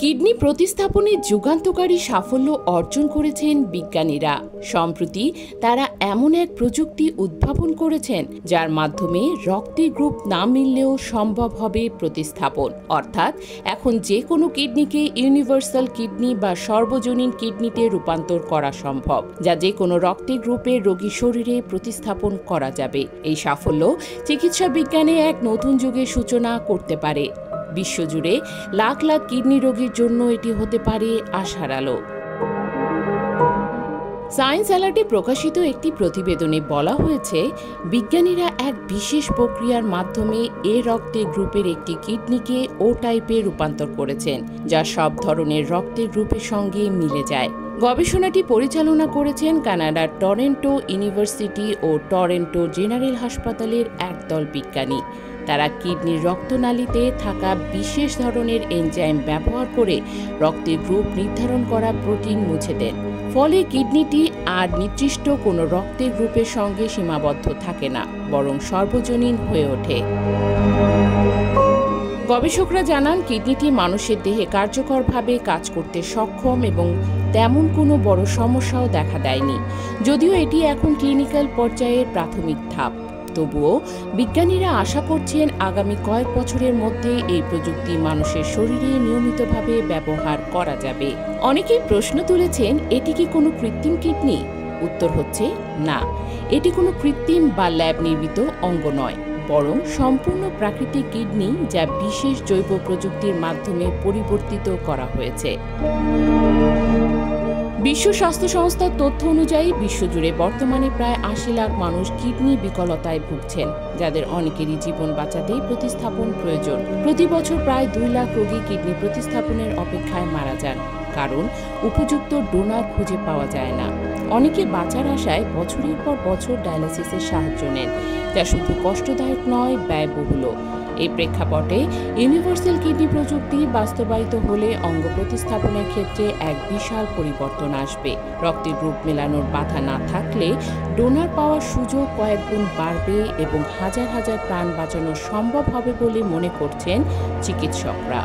Kidney প্রতিস্থাপনের যুগান্তকারী সাফল্য অর্জন করেছেন বিজ্ঞানীরা। সম্প্রতি তারা এমন এক প্রযুক্তি উদ্ভাবন করেছেন যার মাধ্যমে রক্তের গ্রুপ না মিললেও সম্ভব হবে প্রতিস্থাপন। অর্থাৎ এখন যে কোনো কিডনিকে ইউনিভার্সাল কিডনি বা সর্বজনীন কিডনিতে রূপান্তর করা সম্ভব, যা যে কোনো রক্তের গ্রুপের রোগীর শরীরে প্রতিস্থাপন করা যাবে। এই সাফল্য চিকিৎসা বিজ্ঞানে এক নতুন যুগের সূচনা করতে পারে। বিশ্বজুড়ে লাখ লাখ কিডনি রোগীর জন্য এটি হতে পারে আশার আলো। সায়েন্স অ্যালার্টে প্রকাশিত একটি প্রতিবেদনে বলা হয়েছে, বিজ্ঞানীরা এক বিশেষ প্রক্রিয়ার মাধ্যমে এ রক্তের গ্রুপের একটি কিডনিকে ও টাইপে রূপান্তর করেছেন, যা সব ধরনের রক্তের গ্রুপের সঙ্গে মিলে যায়। গবেষণাটি পরিচালনা করেছেন কানাডার টরন্টো ইউনিভার্সিটি ও টরন্টো জেনারেল হাসপাতালের একদল বিজ্ঞানী। তারা কিডনির রক্তনালীতে থাকা বিশেষ ধরনের এনজাইম ব্যবহার করে রক্তের গ্রুপ নির্ধারণ করা প্রোটিন মুছে দেন। ফলে কিডনিটি আর নির্দিষ্ট কোনো রক্তের গ্রুপের সঙ্গে সীমাবদ্ধ থাকে না, বরং সর্বজনীন হয়ে ওঠে। গবেষকরা জানান, কিডনিটি মানুষের দেহে কার্যকরভাবে কাজ করতে সক্ষম এবং তেমন কোনো বড় সমস্যাও দেখা দেয়নি। যদিও এটি এখন ক্লিনিক্যাল পর্যায়ের প্রাথমিক ধাপ, তবুও বিজ্ঞানীরা আশা করছেন আগামী কয়েক বছরের মধ্যে এই প্রযুক্তি মানুষের শরীরে নিয়মিতভাবে ব্যবহার করা যাবে। অনেকেই প্রশ্ন তুলেছেন, এটি কি কোনো কৃত্রিম কিডনি? উত্তর হচ্ছে না, এটি কোনো কৃত্রিম বা ল্যাব নির্মিত অঙ্গ নয়, বরং সম্পূর্ণ প্রাকৃতিক কিডনি, যা বিশেষ জৈব প্রযুক্তির মাধ্যমে পরিবর্তিত করা হয়েছে। বিশ্ব স্বাস্থ্য সংস্থার তথ্য অনুযায়ী বিশ্বজুড়ে বর্তমানে প্রায় ৮০ লাখ মানুষ কিডনি বিকলতায় ভুগছেন, যাদের অনেকেরই জীবন বাঁচাতেই প্রতিস্থাপন প্রয়োজন। প্রতি বছর প্রায় ২ লাখ রোগী কিডনি প্রতিস্থাপনের অপেক্ষায় মারা যান, কারণ উপযুক্ত ডোনার খুঁজে পাওয়া যায় না। অনেকে বাঁচার আশায় বছরের পর বছর ডায়ালিসিসের সাহায্য নেন, যা শুধু কষ্টদায়ক নয়, ব্যয়বহুলও। এই প্রেক্ষাপটে ইউনিভার্সাল কিডনি প্রযুক্তি বাস্তবায়িত হলে অঙ্গ প্রতিস্থাপনের ক্ষেত্রে এক বিশাল পরিবর্তন আসবে। রক্তের গ্রুপ মেলানোর বাধা না থাকলে ডোনার পাওয়ার সুযোগ কয়েক গুণ বাড়বে এবং হাজার হাজার প্রাণ বাঁচানো সম্ভব হবে বলে মনে করছেন চিকিৎসকরা।